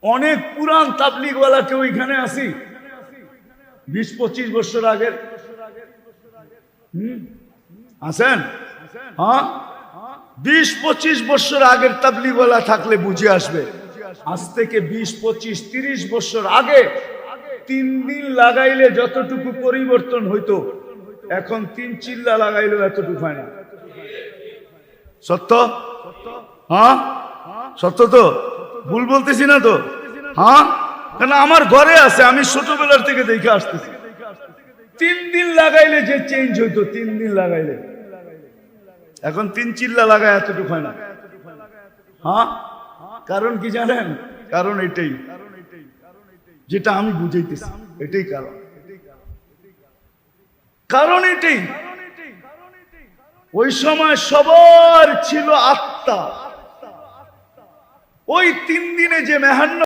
অনেক পুরান তাবলিগওয়ালা কেউ এখানে আসি 20-25 বছর আগের আছেন? হ্যাঁ, 20-25 বছর আগের তাবলিগওয়ালা থাকলে বুঝে আসবে। আজ থেকে 20-25-30 বছর আগে 3 দিন লাগাইলে যতটুকু পরিবর্তন হইতো, এখন 3 চিল্লা লাগাইলেও এতটুকু হয় না। সত্য? হ্যাঁ সত্য তো, ভুল বলতেছি না তো? হ্যাঁ, কারণ আমার ঘরে আছে, আমি ছোটবেলার থেকে দেখে আসতেছি। 3 দিন লাগাইলে যে চেঞ্জ হইতো, 3 দিন লাগাইলে, এখন 3 চিল্লা লাগায় এতটুকু হয় না। হ্যাঁ, কারণ কি জানেন? কারণ এটাই, যেটা আমি বুঝাইতেছি, এটাই কারণ। কারণ এটাই, ওই সময় সবার ছিল আত্মা। ওই 3 দিনে যে মেহান্ন